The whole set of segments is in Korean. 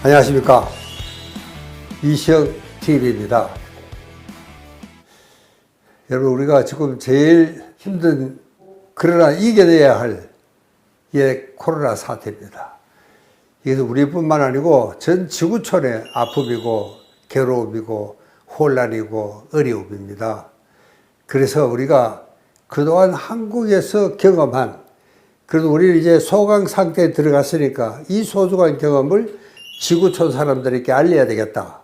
안녕하십니까. 이시영TV입니다. 여러분, 우리가 지금 제일 힘든, 그러나 이겨내야 할 코로나 사태입니다. 이것은 우리뿐만 아니고 전 지구촌의 아픔이고 괴로움이고 혼란이고 어려움입니다. 그래서 우리가 그동안 한국에서 경험한, 그래도 우리는 이제 소강 상태에 들어갔으니까 이 소중한 경험을 지구촌 사람들에게 알려야 되겠다.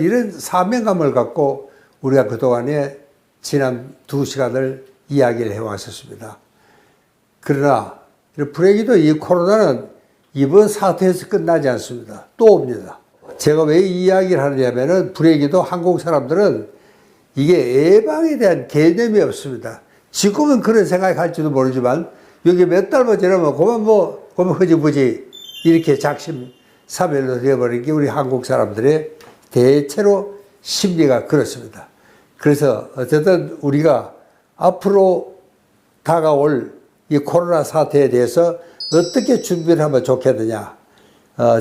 이런 사명감을 갖고 우리가 그동안에 지난 2시간을 이야기를 해왔었습니다. 그러나 불행히도 이 코로나는 이번 사태에서 끝나지 않습니다. 또 옵니다. 제가 왜 이 이야기를 하느냐면은 불행히도 한국 사람들은 이게 예방에 대한 개념이 없습니다. 지금은 그런 생각할지도 모르지만 여기 몇 달만 지나면 그만 흐지부지 이렇게 작심삼일로 되어버린 게 우리 한국 사람들의 대체로 심리가 그렇습니다. 그래서 어쨌든 우리가 앞으로 다가올 이 코로나 사태에 대해서 어떻게 준비를 하면 좋겠느냐.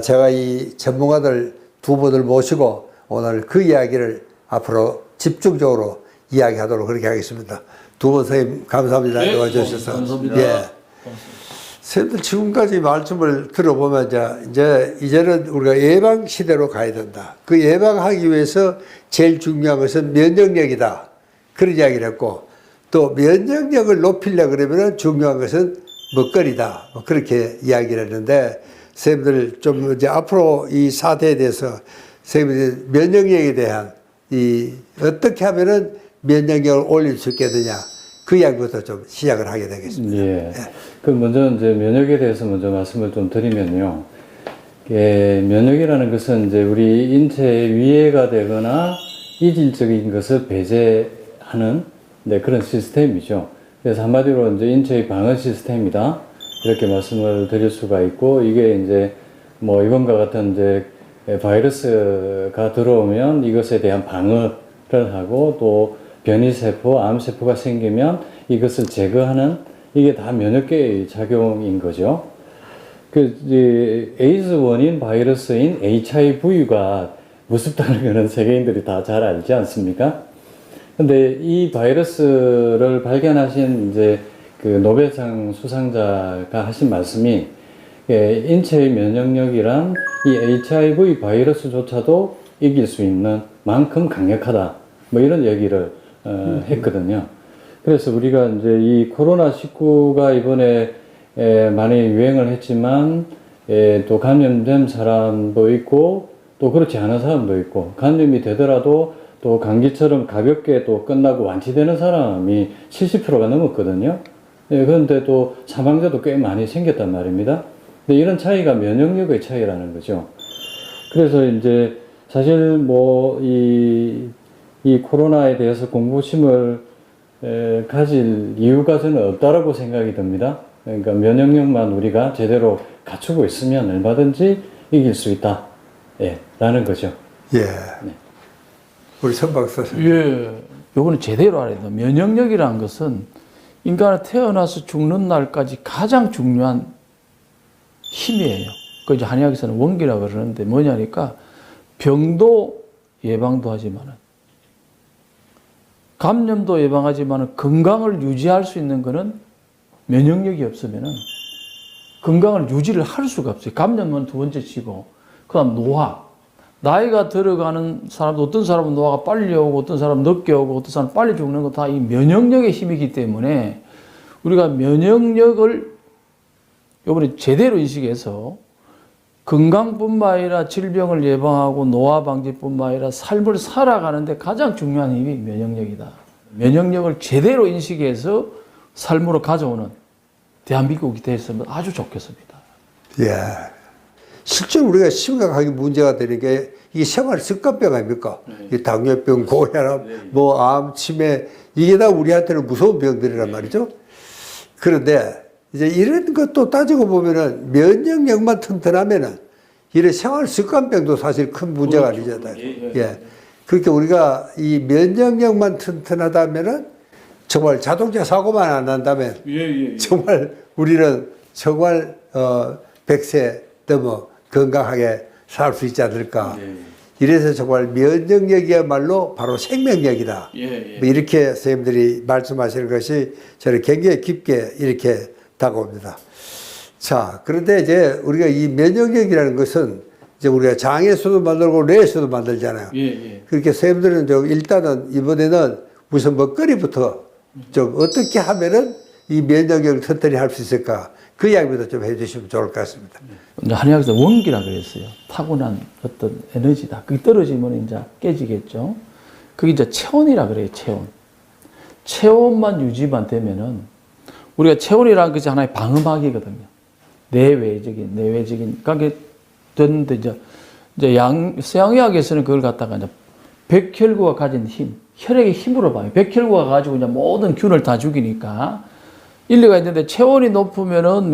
제가 이 전문가들 두 분을 모시고 오늘 그 이야기를 앞으로 집중적으로 이야기하도록 그렇게 하겠습니다. 두 분 선생님 감사합니다. 네, 나와주셔서. 감사합니다. 예. 선생님들 지금까지 말씀을 들어보면 이제는 우리가 예방 시대로 가야 된다. 그 예방하기 위해서 제일 중요한 것은 면역력이다. 그런 이야기를 했고, 또 면역력을 높이려고 그러면 중요한 것은 먹거리다. 그렇게 이야기를 했는데, 선생님들 좀 이제 앞으로 이 사태에 대해서 선생님들 면역력에 대한 어떻게 하면은 면역력을 올릴 수 있겠느냐. 그 이야기부터 좀 시작을 하게 되겠습니다. 예. 그 먼저 이제 면역에 대해서 먼저 말씀을 좀 드리면요. 면역이라는 것은 이제 우리 인체에 위해가 되거나 이질적인 것을 배제하는 그런 시스템이죠. 그래서 한마디로 이제 인체의 방어 시스템이다. 이렇게 말씀을 드릴 수가 있고, 이게 이제 뭐 이번과 같은 이제 바이러스가 들어오면 이것에 대한 방어를 하고, 또 변이세포, 암세포가 생기면 이것을 제거하는, 이게 다 면역계의 작용인 거죠. 에이즈 원인 바이러스인 HIV가 무섭다는 것은 세계인들이 다 잘 알지 않습니까? 근데 이 바이러스를 발견하신 이제 그 노벨상 수상자가 하신 말씀이, 인체의 면역력이란 이 HIV 바이러스조차도 이길 수 있는 만큼 강력하다. 뭐 이런 얘기를 했거든요. 그래서 우리가 이제 이 코로나19가 이번에 많이 유행을 했지만, 또 감염된 사람도 있고, 또 그렇지 않은 사람도 있고, 감염이 되더라도 또 감기처럼 가볍게 또 끝나고 완치되는 사람이 70%가 넘었거든요. 그런데 또 사망자도 꽤 많이 생겼단 말입니다. 근데 이런 차이가 면역력의 차이라는 거죠. 그래서 이제 사실 뭐 이 코로나에 대해서 공포심을 가질 이유가 저는 없다라고 생각이 듭니다. 그러니까 면역력만 우리가 제대로 갖추고 있으면 얼마든지 이길 수 있다. 라는 거죠. 예. 네. 우리 선박사. 예. 요거는 제대로 알아야 돼요. 면역력이라는 것은 인간이 태어나서 죽는 날까지 가장 중요한 힘이에요. 그 이제 한의학에서는 원기라고 그러는데 뭐냐니까 병도 예방도 하지만은 감염도 예방하지만은 건강을 유지할 수 있는 거는 면역력이 없으면은 건강을 유지를 할 수가 없어요. 감염은 두 번째 치고, 그다음 노화. 나이가 들어가는 사람도 어떤 사람은 노화가 빨리 오고 어떤 사람은 늦게 오고 어떤 사람은 빨리 죽는 거 다 이 면역력의 힘이기 때문에 우리가 면역력을 이번에 제대로 인식해서 건강뿐만 아니라 질병을 예방하고 노화 방지뿐만 아니라 삶을 살아가는데 가장 중요한 힘이 면역력이다. 면역력을 제대로 인식해서 삶으로 가져오는 대한민국이 됐으면 아주 좋겠습니다. 예. 실제로 우리가 심각하게 문제가 되는 게 이게 생활 습관병 아닙니까? 이 당뇨병, 고혈압, 뭐 암, 치매, 이게 다 우리한테는 무서운 병들이란 말이죠. 그런데 이제 이런 것도 따지고 보면은 면역력만 튼튼하면은 이런 생활 습관병도 사실 큰 문제가 아니잖아요. 예. 그러니까 우리가 이 면역력만 튼튼하다면은 정말 자동차 사고만 안 난다면 정말 우리는 정말 100세 넘어 건강하게 살 수 있지 않을까. 네. 이래서 정말 면역력이야말로 바로 생명력이다. 예, 뭐 이렇게 선생님들이 말씀하시는 것이 저는 굉장히 깊게 이렇게 다가옵니다. 자, 그런데 이제 우리가 이 면역력이라는 것은 이제 우리가 장에서도 만들고 뇌에서도 만들잖아요. 예. 그렇게 선생님들은 좀 일단은 이번에는 우선 먹거리부터 좀 어떻게 하면은 이 면역력을 튼튼히 할 수 있을까? 그 이야기부터 좀 해주시면 좋을 것 같습니다. 이제 한의학에서 원기라 그랬어요. 타고난 어떤 에너지다. 그게 떨어지면 이제 깨지겠죠. 그게 이제 체온이라 그래요. 체온. 체온만 유지만 되면은 우리가 체온이라는 것이 하나의 방음막이거든요. 내외적인. 그게 됐는데 이제 서양의학에서는 그걸 갖다가 이제 백혈구가 가진 힘, 혈액의 힘으로 봐요. 백혈구가 가지고 이제 모든 균을 다 죽이니까 일리가 있는데 체온이 높으면은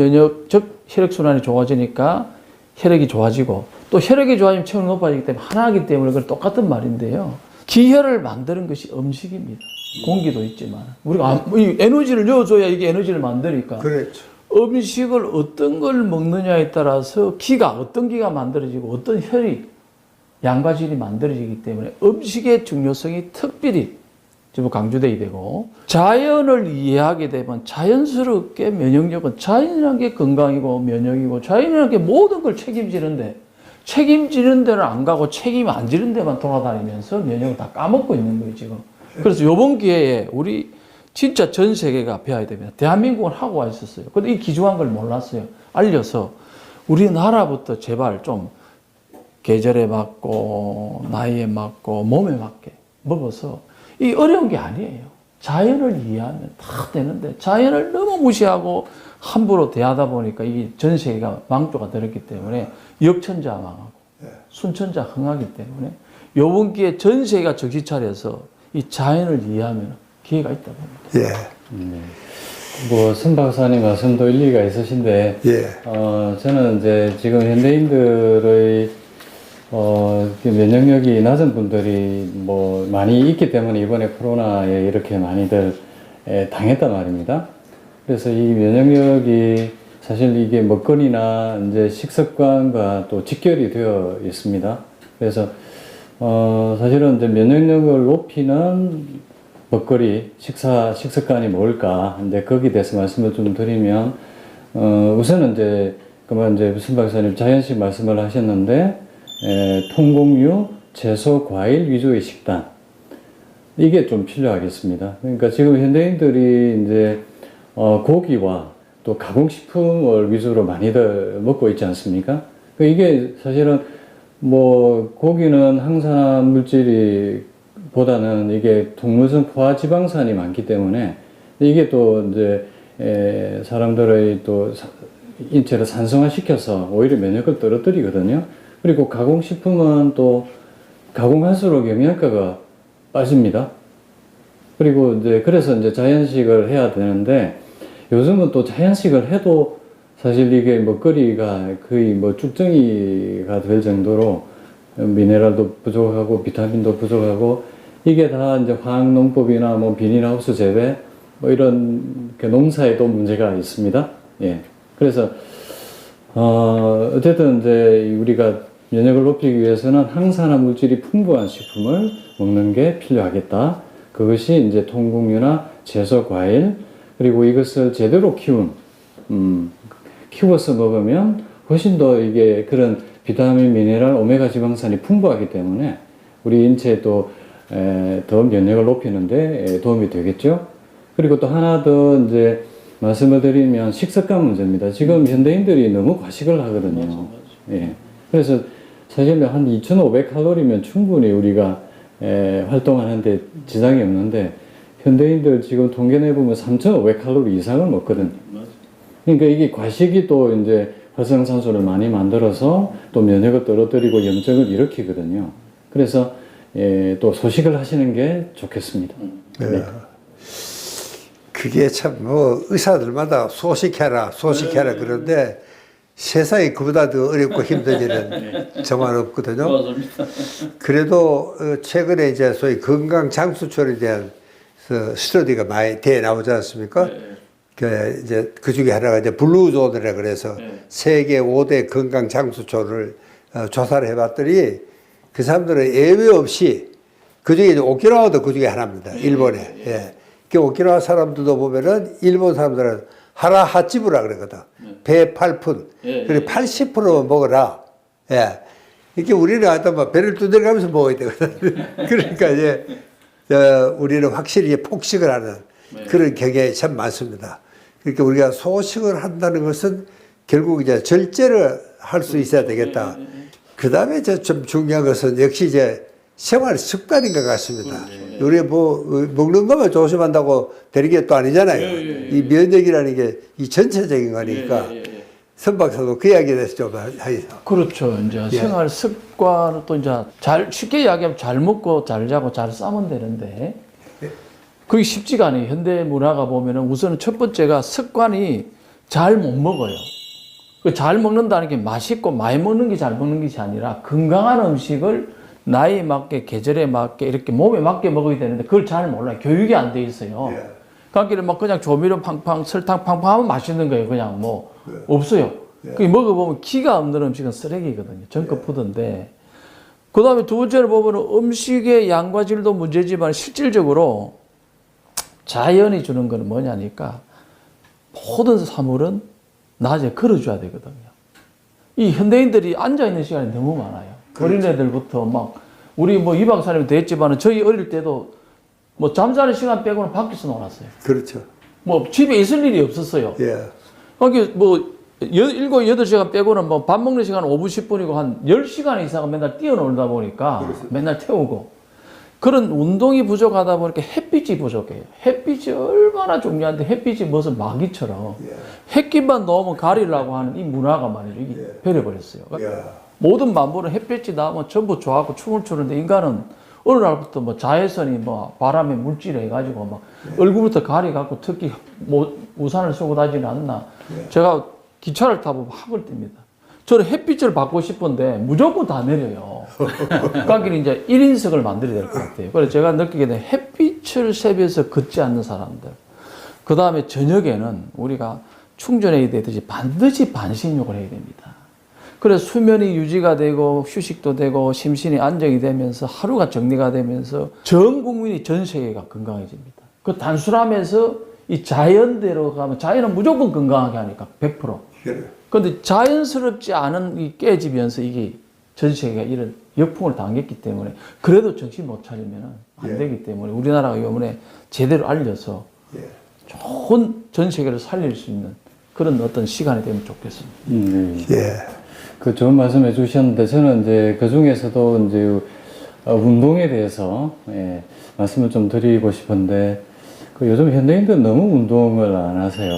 즉 혈액순환이 좋아지니까 혈액이 좋아지고 또 혈액이 좋아지면 체온이 높아지기 때문에 하나이기 때문에 그건 똑같은 말인데요. 기혈을 만드는 것이 음식입니다. 공기도 있지만 우리가 이 에너지를 넣어줘야 이게 에너지를 만드니까 그렇죠. 음식을 어떤 걸 먹느냐에 따라서 어떤 기가 만들어지고 어떤 혈이 양과질이 만들어지기 때문에 음식의 중요성이 특별히 좀 강조되게 되고 자연을 이해하게 되면 자연스럽게 면역력은 자연이라는 게 건강이고 면역이고 자연이라는 게 모든 걸 책임지는 데는 안 가고 책임 안 지는 데만 돌아다니면서 면역을 다 까먹고 있는 거예요 지금. 그래서 이번 기회에 우리 진짜 전 세계가 배워야 됩니다. 대한민국은 하고 와 있었어요. 근데 이 귀중한 걸 몰랐어요. 알려서 우리나라부터 제발 좀 계절에 맞고 나이에 맞고 몸에 맞게 먹어서 이 어려운 게 아니에요. 자연을 이해하면 다 되는데 자연을 너무 무시하고 함부로 대하다 보니까 이게 전 세계가 망조가 들었기 때문에 역천자 망하고 순천자 흥하기 때문에 요번 기회에 전 세계가 정신 차려서 이 자연을 이해하면 기회가 있다 봅니다. 뭐, 손 박사님 말씀도 일리가 있으신데, 저는 이제 지금 현대인들의, 면역력이 낮은 분들이 뭐 많이 있기 때문에 이번에 코로나에 이렇게 많이들 당했단 말입니다. 그래서 이 면역력이 사실 이게 먹거리나 이제 식습관과 또 직결이 되어 있습니다. 그래서, 사실은 이제 면역력을 높이는 먹거리, 식습관이 뭘까? 근데 거기에 대해서 말씀을 좀 드리면, 우선은 이제, 그만 이제 무슨 박사님 자연식 말씀을 하셨는데, 통곡류, 채소, 과일 위주의 식단. 이게 좀 필요하겠습니다. 그러니까 지금 현대인들이 이제, 고기와 또 가공식품을 위주로 많이들 먹고 있지 않습니까? 이게 사실은 뭐, 고기는 항산화 물질이 보다는 이게 동물성 포화지방산이 많기 때문에 이게 또 이제 사람들의 또 인체를 산성화시켜서 오히려 면역을 떨어뜨리거든요. 그리고 가공식품은 또 가공할수록 영양가가 빠집니다. 그리고 이제 그래서 이제 자연식을 해야 되는데 요즘은 또 자연식을 해도 사실 이게 먹거리가 거의 뭐 쭉정이가 될 정도로 미네랄도 부족하고 비타민도 부족하고 이게 다 이제 화학농법이나 뭐 비닐하우스 재배 뭐 이런 농사에도 문제가 있습니다. 예. 그래서 어쨌든 이제 우리가 면역을 높이기 위해서는 항산화 물질이 풍부한 식품을 먹는 게 필요하겠다. 그것이 이제 통곡류나 채소, 과일 그리고 이것을 제대로 키워서 먹으면 훨씬 더 이게 그런 비타민, 미네랄, 오메가 지방산이 풍부하기 때문에 우리 인체에 또 더 면역을 높이는데 도움이 되겠죠. 그리고 또 하나 더 이제 말씀을 드리면 식습관 문제입니다. 지금 현대인들이 너무 과식을 하거든요. 예. 그래서 사실 한 2,500칼로리면 충분히 우리가 활동하는데 지장이 없는데 현대인들 지금 통계 내보면 3,500칼로리 이상을 먹거든요. 그러니까 이게 과식이 또 이제 활성산소를 많이 만들어서 또 면역을 떨어뜨리고 염증을 일으키거든요. 그래서 또 소식을 하시는 게 좋겠습니다. 네. 그게 참 뭐 의사들마다 소식해라 그러는데 세상에 그보다 더 어렵고 힘든 일은 정말 없거든요. 그래도 최근에 이제 소위 건강 장수촌에 대한 스터디가 많이 대 나오지 않습니까? 이제 그 중에 하나가 이제 블루존이라 그래서 세계 5대 건강 장수촌을 조사를 해봤더니 그 사람들은 예외 없이 그중에 이제 오키나와도 그중에 하나입니다. 일본에. 예. 그 오키나와 사람들도 보면은 일본 사람들은 하라 하찌부라 그러거든. 배 8푼. 그리고 80%만 먹어라. 예. 이렇게 우리는 하여튼 뭐 배를 두드려가면서 먹어야 되거든. 그러니까 이제 우리는 확실히 폭식을 하는 그런 경향이 참 많습니다. 그러니까 우리가 소식을 한다는 것은 결국 이제 절제를 할 수 있어야 되겠다. 그 다음에 좀 중요한 것은 역시 이제 생활 습관인 것 같습니다. 우리 뭐 먹는 것만 조심한다고 되는 게 또 아니잖아요. 이 면역이라는 게 이 전체적인 거니까. 선 박사도 그 이야기에 대해서 좀 하이소. 그렇죠. 이제 생활 습관을 또 이제 쉽게 이야기하면 잘 먹고 잘 자고 잘 싸면 되는데 그게 쉽지가 않아요. 현대 문화가 보면은 우선은 첫 번째가 습관이 잘 못 먹어요. 그 잘 먹는다는 게 맛있고 많이 먹는 게 잘 먹는 것이 아니라 건강한 음식을 나이에 맞게 계절에 맞게 이렇게 몸에 맞게 먹어야 되는데 그걸 잘 몰라요. 교육이 안 돼 있어요. 그러니까 막 그냥 조미료 팡팡 설탕 팡팡 하면 맛있는 거예요. 그냥 뭐 없어요. 그 먹어보면 기가 없는 음식은 쓰레기거든요. 정크푸드인데. 그 다음에 두 번째로 보면 음식의 양과 질도 문제지만 실질적으로 자연이 주는 거는 뭐냐니까 모든 사물은 낮에 걸어줘야 되거든요. 이 현대인들이 앉아있는 시간이 너무 많아요. 어린애들부터 막 우리 뭐 이 박사님 됐지만은 저희 어릴 때도 뭐 잠자는 시간 빼고는 밖에서 놀았어요. 그렇죠. 뭐 집에 있을 일이 없었어요. 예. 그러니까 뭐 7, 8시간 빼고는 뭐 밥 먹는 시간은 5분, 10분이고 한 10시간 이상은 맨날 뛰어놀다 보니까 그렇습니다. 맨날 태우고 그런 운동이 부족하다 보니까 햇빛이 부족해요. 햇빛이 얼마나 중요한데 햇빛이 무슨 마귀처럼 햇빛만 넣으면 가리려고 하는 이 문화가 말이죠. 이게 변해버렸어요. 모든 만물은 햇빛이 나오면 전부 좋아하고 춤을 추는데 인간은 어느 날부터 뭐 자외선이 뭐 바람에 물질해 가지고 막 얼굴부터 가려갖고 특히 뭐 우산을 쓰고 다니지는 않나. 제가 기차를 타보면 학을 띱니다. 저는 햇빛을 받고 싶은데 무조건 다 내려요. 그러니까 이제 1인석을 만들어야 될 것 같아요. 그래서 제가 느끼게 된 햇빛을 섭외해서 걷지 않는 사람들. 그 다음에 저녁에는 우리가 충전해야 되듯이 반드시 반신욕을 해야 됩니다. 그래서 수면이 유지가 되고 휴식도 되고 심신이 안정이 되면서 하루가 정리가 되면서 전 국민이 전 세계가 건강해집니다. 그 단순함에서 이 자연대로 가면 자연은 무조건 건강하게 하니까 100%. 그런데 자연스럽지 않은 이 깨지면서 이게 전 세계가 이런 역풍을 당했기 때문에 그래도 정신 못 차리면 안 되기 때문에 우리나라가 이번에 제대로 알려서 좋은 전 세계를 살릴 수 있는 그런 어떤 시간이 되면 좋겠습니다. 그 좋은 말씀 해주셨는데 저는 이제 그 중에서도 이제 운동에 대해서 말씀을 좀 드리고 싶은데 그 요즘 현대인들은 너무 운동을 안 하세요.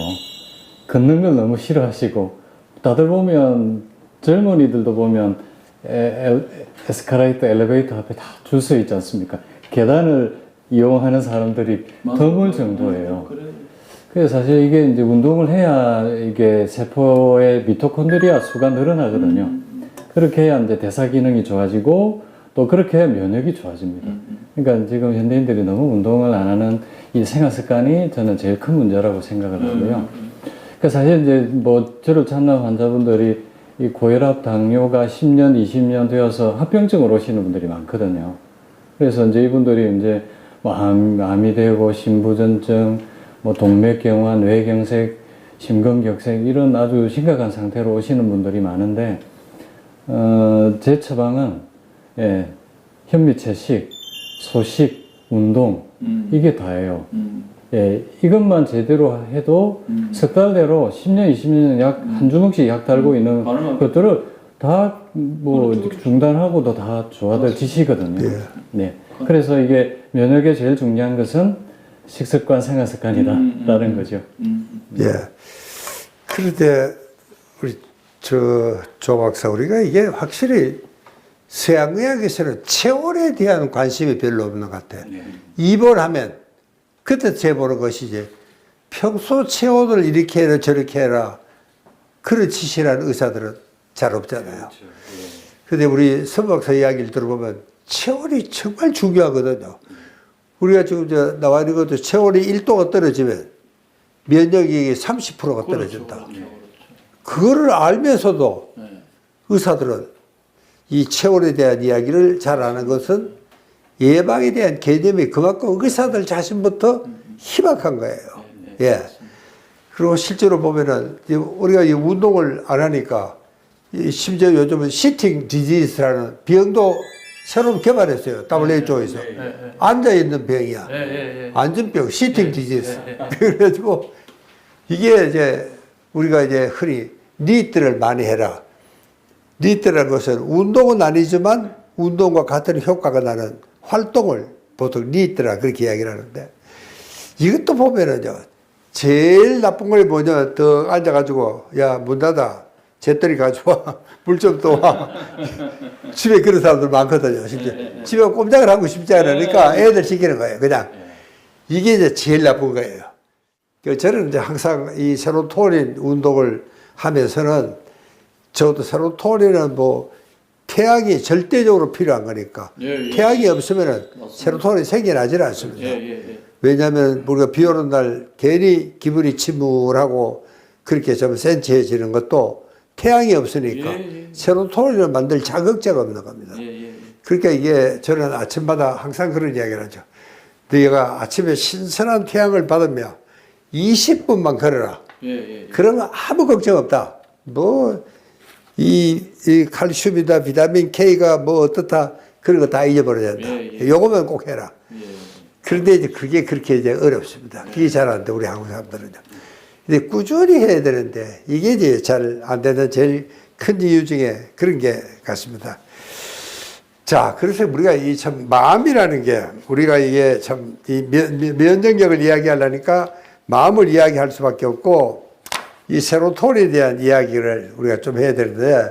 걷는 걸 너무 싫어하시고 다들 보면 젊은이들도 보면 에스카레이터, 엘리베이터 앞에 다 줄 서 있지 않습니까? 계단을 이용하는 사람들이 드물 정도예요. 그래서 사실 이게 이제 운동을 해야 이게 세포의 미토콘드리아 수가 늘어나거든요. 그렇게 해야 이제 대사 기능이 좋아지고 또 그렇게 해야 면역이 좋아집니다. 그러니까 지금 현대인들이 너무 운동을 안 하는 이 생활 습관이 저는 제일 큰 문제라고 생각을 하고요. 그러니까 사실 이제 뭐 저를 찾는 환자분들이 이 고혈압, 당뇨가 10년, 20년 되어서 합병증으로 오시는 분들이 많거든요. 그래서 이제 이분들이 이제 뭐 암이 되고 신부전증, 뭐 동맥경화, 뇌경색, 심근경색 이런 아주 심각한 상태로 오시는 분들이 많은데 제 처방은 현미채식, 소식, 운동 이게 다예요. 이것만 제대로 해도 석 달내로 10년, 20년 약 한 주먹씩 약 달고 있는 것들을 다 뭐 중단하고도 다 좋아지시거든요. 그래서 이게 면역에 제일 중요한 것은 식습관, 생활습관이다라는 거죠. 그런데 우리 조 박사 우리가 이게 확실히 서양의학에서는 체온에 대한 관심이 별로 없는 것 같아요. 입원하면 그때 재보는 것이 이제 평소 체온을 이렇게 해라 저렇게 해라 그런 지시라는 의사들은 잘 없잖아요. 그런데 우리 선 박사 이야기를 들어보면 체온이 정말 중요하거든요. 우리가 지금 나와 있는 것도 체온이 1도가 떨어지면 면역력이 30%가 떨어진다. 그거를 알면서도 의사들은 이 체온에 대한 이야기를 잘 아는 것은 예방에 대한 개념이 그만큼 의사들 자신부터 희박한 거예요. 예. 그리고 실제로 보면은 우리가 이 운동을 안 하니까 심지어 요즘은 시팅 디지스라는 병도 새로 개발했어요. WHO에서. 앉아있는 병이야. 앉은병, 시팅 디지스. 그래가지고 이게 이제 우리가 이제 흔히 니트를 많이 해라. 니트라는 것은 운동은 아니지만 운동과 같은 효과가 나는 활동을 보통 니트라 그렇게 이야기를 하는데 이것도 보면은요. 제일 나쁜 걸 뭐냐, 더 앉아가지고, 야, 문 닫아. 재떨이 가져와. 물 좀 떠와. 집에 그런 사람들 많거든요. 실제. 집에 꼼짝을 하고 싶지 않으니까 애들 시키는 거예요. 그냥. 이게 이제 제일 나쁜 거예요. 저는 이제 항상 이 세로토닌 운동을 하면서는 저도 세로토닌은 뭐 태양이 절대적으로 필요한 거니까 태양이 없으면은 세로토닌이 생겨나질 않습니다. 왜냐하면 우리가 비 오는 날 괜히 기분이 침울하고 그렇게 좀 센치해지는 것도 태양이 없으니까 세로토닌을 만들 자극제가 없는 겁니다. 그러니까 이게 저는 아침마다 항상 그런 이야기를 하죠. 너희가 아침에 신선한 태양을 받으며 20분만 걸어라. 그러면 아무 걱정 없다. 뭐 이 칼슘이다, 비타민 K가 뭐 어떻다 그런 거 다 잊어버려야 된다. 요거만 꼭 해라. 그런데 이제 그게 그렇게 이제 어렵습니다. 그게 잘 안 돼, 우리 한국 사람들은요. 근데 꾸준히 해야 되는데, 이게 이제 잘 안 되는 제일 큰 이유 중에 그런 게 같습니다. 자, 그래서 우리가 이 참 마음이라는 게, 우리가 이게 참 이 면역력을 이야기하려니까 마음을 이야기할 수밖에 없고, 이 세로토닌에 대한 이야기를 우리가 좀 해야 되는데,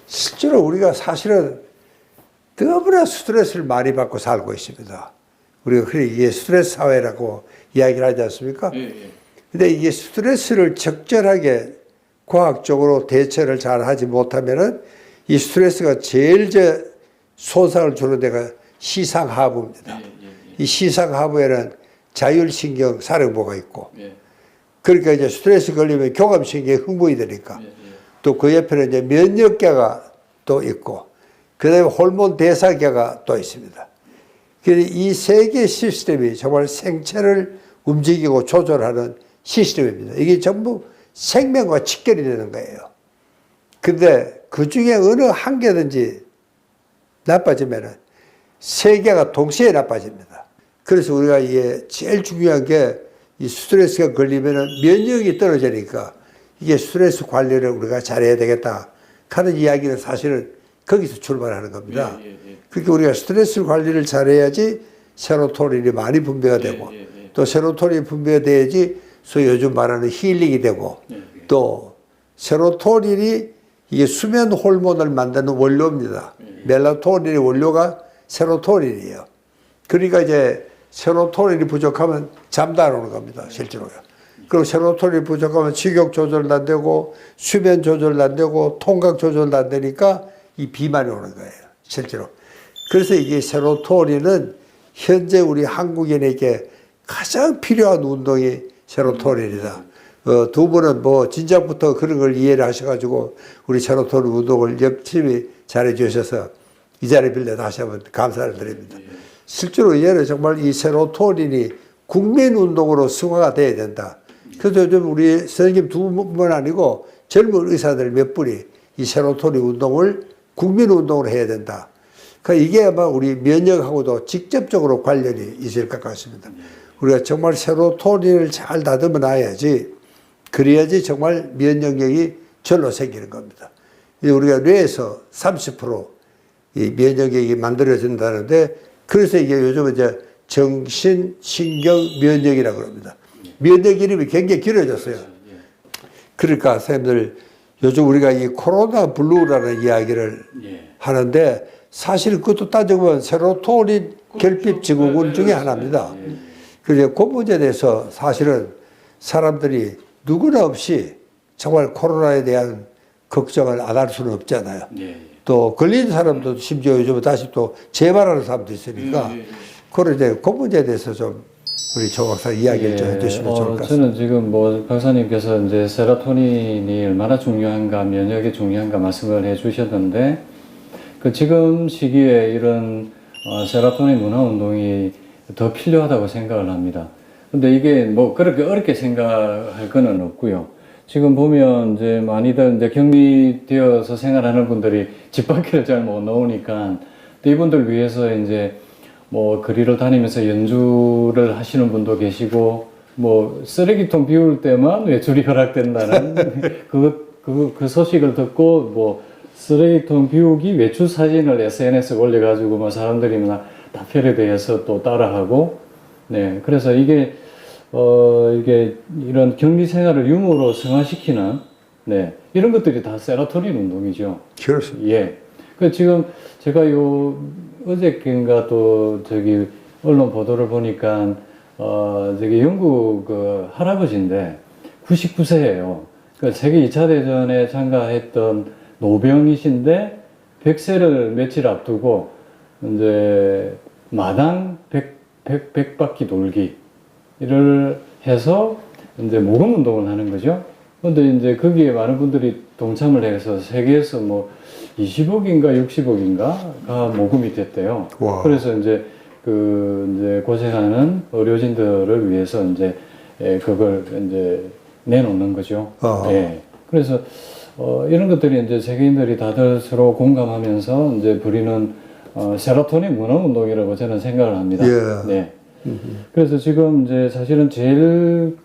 실제로 우리가 사실은 너무나 스트레스를 많이 받고 살고 있습니다. 우리가 그래 이게 스트레스 사회라고 이야기를 하지 않습니까? 근데 이게 스트레스를 적절하게 과학적으로 대처를 잘 하지 못하면은 이 스트레스가 제일 손상을 주는 데가 시상하부입니다. 이 시상하부에는 자율신경 사령부가 있고 그러니까 이제 스트레스 걸리면 교감신경이 흥분이 되니까 또 그 옆에는 이제 면역계가 또 있고 그 다음에 호르몬 대사계가 또 있습니다. 이 세 개의 시스템이 정말 생체를 움직이고 조절하는 시스템입니다. 이게 전부 생명과 직결이 되는 거예요. 근데 그 중에 어느 한 개든지 나빠지면은 세 개가 동시에 나빠집니다. 그래서 우리가 이게 제일 중요한 게 이 스트레스가 걸리면은 면역이 떨어지니까 이게 스트레스 관리를 우리가 잘해야 되겠다 하는 이야기는 사실은 거기서 출발하는 겁니다. 그러니까 우리가 스트레스 관리를 잘해야지 세로토닌이 많이 분비가 되고 또 세로토닌이 분비가 돼야지 소위 요즘 말하는 힐링이 되고 또 세로토닌이 이게 수면 호르몬을 만드는 원료입니다. 멜라토닌의 원료가 세로토닌이에요. 그러니까 이제 세로토닌이 부족하면 잠도 안 오는 겁니다. 실제로요. 그리고 세로토닌이 부족하면 식욕 조절도 안 되고 수면 조절도 안 되고 통각 조절도 안 되니까 이 비만이 오는 거예요. 실제로. 그래서 이게 세로토닌은 현재 우리 한국인에게 가장 필요한 운동이 세로토닌이다. 두 분은 뭐 진작부터 그런 걸 이해를 하셔가지고 우리 세로토닌 운동을 열심히 잘해 주셔서 이 자리 빌려 다시 한번 감사를 드립니다. 실제로 얘는 정말 이 세로토닌이 국민운동으로 승화가 돼야 된다. 그래서 요즘 우리 선생님 두 분 아니고 젊은 의사들 몇 분이 이 세로토닌 운동을 국민운동으로 해야 된다. 그러니까 이게 아마 우리 면역하고도 직접적으로 관련이 있을 것 같습니다. 우리가 정말 세로토닌을 잘 다듬어 놔야지, 그래야지 정말 면역력이 절로 생기는 겁니다. 우리가 뇌에서 30% 이 면역력이 만들어진다는데, 그래서 이게 요즘 이제 정신, 신경, 면역이라고 합니다. 면역 이름이 굉장히 길어졌어요. 그러니까 선생님들 요즘 우리가 이 코로나 블루라는 이야기를 하는데 사실 그것도 따져보면 세로토닌 결핍 증후군 중에 하나입니다. 그래서 그 문제에 대해서 사실은 사람들이 누구나 없이 정말 코로나에 대한 걱정을 안 할 수는 없잖아요. 또 걸린 사람도 심지어 요즘은 다시 또 재발하는 사람도 있으니까 그런 이제 그 문제에 대해서 좀 우리 조 박사 이야기를 좀 해주시면 좋을 것 같습니다. 저는 지금 뭐 박사님께서 이제 세로토닌이 얼마나 중요한가, 면역이 중요한가 말씀을 해주셨는데, 그 지금 시기에 이런 세로토닌 문화 운동이 더 필요하다고 생각을 합니다. 근데 이게 뭐 그렇게 어렵게 생각할 거는 없고요. 지금 보면 이제 많이들 이제 격리되어서 생활하는 분들이 집 밖에를 잘 못 나오니까 이분들 위해서 이제 뭐 거리를 다니면서 연주를 하시는 분도 계시고 뭐 쓰레기통 비울 때만 외출이 허락된다는 그 소식을 듣고 뭐 쓰레기통 비우기 외출 사진을 SNS에 올려가지고 뭐 사람들이 막 답변에 대해서 또 따라하고 네 그래서 이게 이게 이런 격리 생활을 유머로 승화시키는 네 이런 것들이 다 세로토닌 운동이죠. 그렇습니다. 예. 그 지금 제가 요 어저께인가 또 저기 언론 보도를 보니까 저기 영국 그 할아버지인데 99세예요. 그 세계 2차 대전에 참가했던 노병이신데 100세를 며칠 앞두고 이제 마당 100바퀴 돌기를 해서 이제 모금 운동을 하는 거죠. 근데 이제 거기에 많은 분들이 동참을 해서 세계에서 뭐 20억인가 60억인가가 모금이 됐대요. 와. 그래서 이제 이제 고생하는 의료진들을 위해서 이제 그걸 이제 내놓는 거죠. 예. 그래서 이런 것들이 이제 세계인들이 다들 서로 공감하면서 이제 부리는 세로토닌 문화 운동이라고 저는 생각을 합니다. 예. 네. 그래서 지금 이제 사실은 제일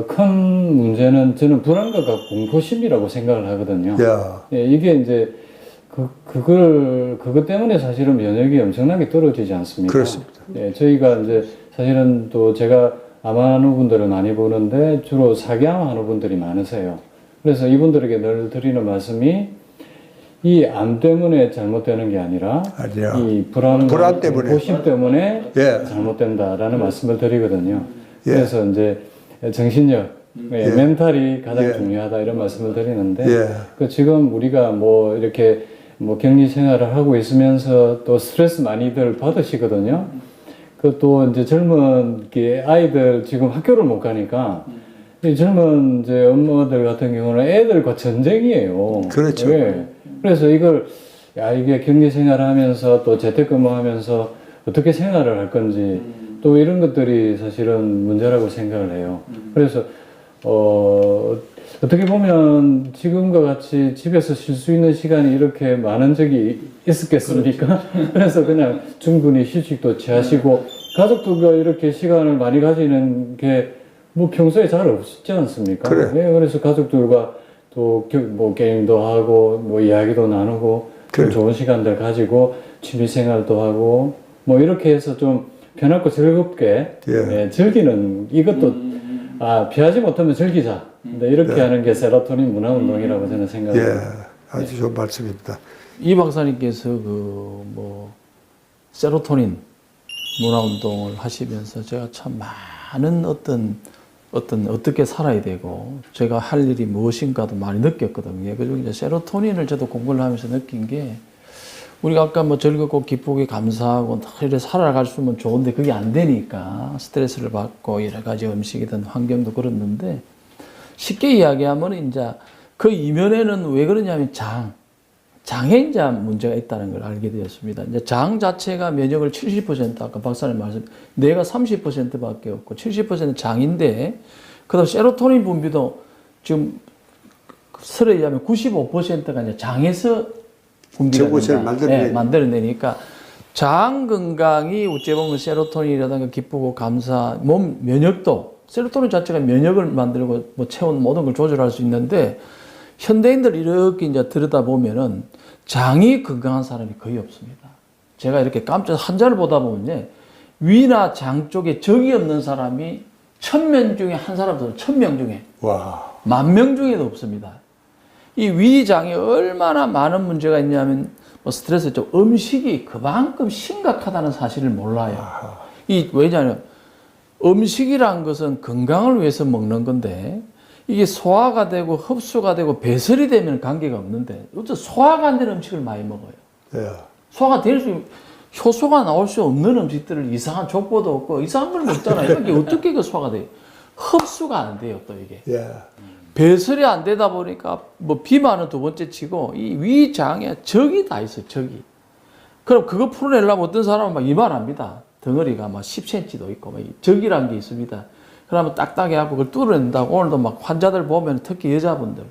큰 문제는 저는 불안과 공포심이라고 생각을 하거든요. 예, 이게 이제 그것 때문에 사실은 면역이 엄청나게 떨어지지 않습니까? 그렇습니다. 예, 저희가 이제 사실은 또 제가 암하는 분들을 많이 보는데 주로 사기암하는 분들이 많으세요. 그래서 이분들에게 늘 드리는 말씀이 이 암 때문에 잘못되는 게 아니라 이 불안 때문에 공포심 때문에 예. 잘못된다라는 말씀을 드리거든요. 예. 그래서 이제 정신력, 예. 멘탈이 가장 예. 중요하다 이런 말씀을 드리는데 예. 그 지금 우리가 뭐 이렇게 뭐 격리 생활을 하고 있으면서 또 스트레스 많이들 받으시거든요. 그 또 이제 젊은 아이들 지금 학교를 못 가니까 이 젊은 이제 엄마들 같은 경우는 애들과 전쟁이에요. 그렇죠. 예. 그래서 이걸 이게 격리 생활하면서 또 재택근무하면서 어떻게 생활을 할 건지 또 이런 것들이 사실은 문제라고 생각을 해요. 그래서 어떻게 보면 지금과 같이 집에서 쉴 수 있는 시간이 이렇게 많은 적이 있었겠습니까? 그래서 그냥 충분히 휴식도 취하시고 가족들과 이렇게 시간을 많이 가지는 게 뭐 평소에 잘 없지 않습니까? 그래. 네, 그래서 가족들과 또 뭐 게임도 하고 뭐 이야기도 나누고 그래. 좋은 시간들 가지고 취미 생활도 하고 뭐 이렇게 해서 좀 편하고 즐겁게 예. 즐기는 이것도 피하지 못하면 즐기자. 근데 이렇게 하는 게 세로토닌 문화 운동이라고 저는 생각합니다. 예. 아주 좋은 말씀입니다. 이 박사님께서 뭐 세로토닌 문화 운동을 하시면서 제가 참 많은 어떻게 살아야 되고 제가 할 일이 무엇인가도 많이 느꼈거든요. 그중에 이제 세로토닌을 저도 공부를 하면서 느낀 게 우리가 아까 뭐 즐겁고 기쁘게 감사하고 이렇게 살아갈 수 있으면 좋은데 그게 안 되니까 스트레스를 받고 여러 가지 음식이든 환경도 그렇는데 쉽게 이야기하면 이제 그 이면에는 왜 그러냐면 장에 이제 문제가 있다는 걸 알게 되었습니다. 이제 장 자체가 면역을 70% 아까 박사님 말씀, 뇌가 30%밖에 없고 70% 장인데, 그다음 세로토닌 분비도 지금 설에 의하면 95%가 이제 장에서 분비가 만들어내니까 장 건강이 어찌 보면 세로토닌이라든가 기쁘고 감사, 몸 면역도 세로토닌 자체가 면역을 만들고 뭐 체온 모든 걸 조절할 수 있는데. 현대인들 이렇게 이제 들여다보면은 장이 건강한 사람이 거의 없습니다. 제가 이렇게 깜짝 한자를 보다 보면 위나 장 쪽에 적이 없는 사람이 1000명 중에 한 사람도 1000명 중에 와. 10,000명 중에도 없습니다. 이 위장에 얼마나 많은 문제가 있냐면 뭐 스트레스죠. 음식이 그만큼 심각하다는 사실을 몰라요. 왜냐하면 음식이란 것은 건강을 위해서 먹는 건데 이게 소화가 되고 흡수가 되고 배설이 되면 관계가 없는데 어쨌든 소화가 안 되는 음식을 많이 먹어요. 예. 소화가 될 수 효소가 나올 수 없는 음식들을 이상한 족보도 없고 이상한 걸 먹잖아요. 이게 어떻게 그 소화가 돼요? 흡수가 안 돼요, 또 이게. 예. 배설이 안 되다 보니까 뭐 비만은 두 번째 치고 이 위장에 적이 다 있어요. 적이. 그럼 그거 풀어내려면 어떤 사람은 막 이만합니다. 덩어리가 막 10cm도 있고 막 적이란 게 있습니다. 그러면 딱딱해갖고 그걸 뚫어낸다고 오늘도 막 환자들 보면 특히 여자분들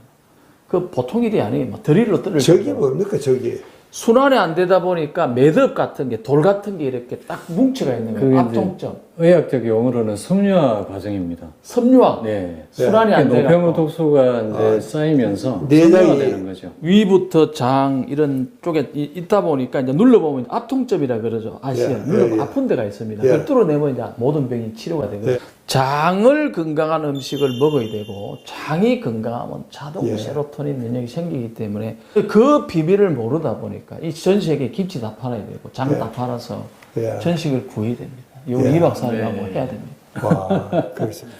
그 보통 일이 아니에요. 막 드릴로 뚫을 저기 뭡니까 저기? 순환이 안 되다 보니까 매듭 같은 게 돌 같은 게 이렇게 딱 뭉쳐가 있는 그게 거예요. 이제 압통점. 의학적 용어로는 섬유화 과정입니다. 섬유화. 네. 순환이 안 노폐물 되고 독소가 이제 쌓이면서 내장이- 섬유화되는 거죠. 위부터 장 이런 쪽에 있다 보니까 이제 눌러보면 압통점이라 그러죠. 아시죠? 예, 눌러보면 예, 예. 아픈 데가 있습니다. 예. 그걸 뚫어내면 이제 모든 병이 치료가 되거든요. 예. 장을 건강한 음식을 먹어야 되고 장이 건강하면 자동 예. 세로토닌 면역이 생기기 때문에 그 비밀을 모르다 보니까 이 전 세계 김치 다 팔아야 되고 장 다 팔아서 예. 전식을 구해야 됩니다. 요 예. 2박 4일하고 네. 해야 됩니다. 와, 그렇습니다.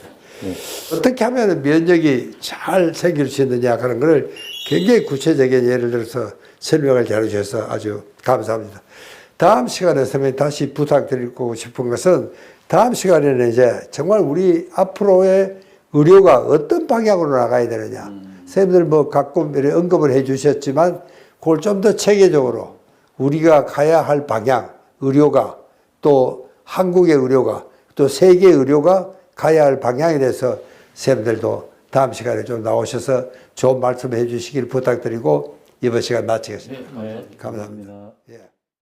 어떻게 하면 면역이 잘 생길 수 있느냐 하는 것을 굉장히 구체적인 예를 들어서 설명을 잘 해주셔서 아주 감사합니다. 다음 시간에 선생님 다시 부탁드리고 싶은 것은 다음 시간에는 이제 정말 우리 앞으로의 의료가 어떤 방향으로 나가야 되느냐. 선생님들 뭐 가끔 이렇게 언급을 해 주셨지만 그걸 좀 더 체계적으로 우리가 가야 할 방향, 의료가 또 한국의 의료가 또 세계 의료가 가야 할 방향에 대해서 선생님들도 다음 시간에 좀 나오셔서 좋은 말씀 해 주시길 부탁드리고 이번 시간 마치겠습니다. 네. 감사합니다. 감사합니다. 예.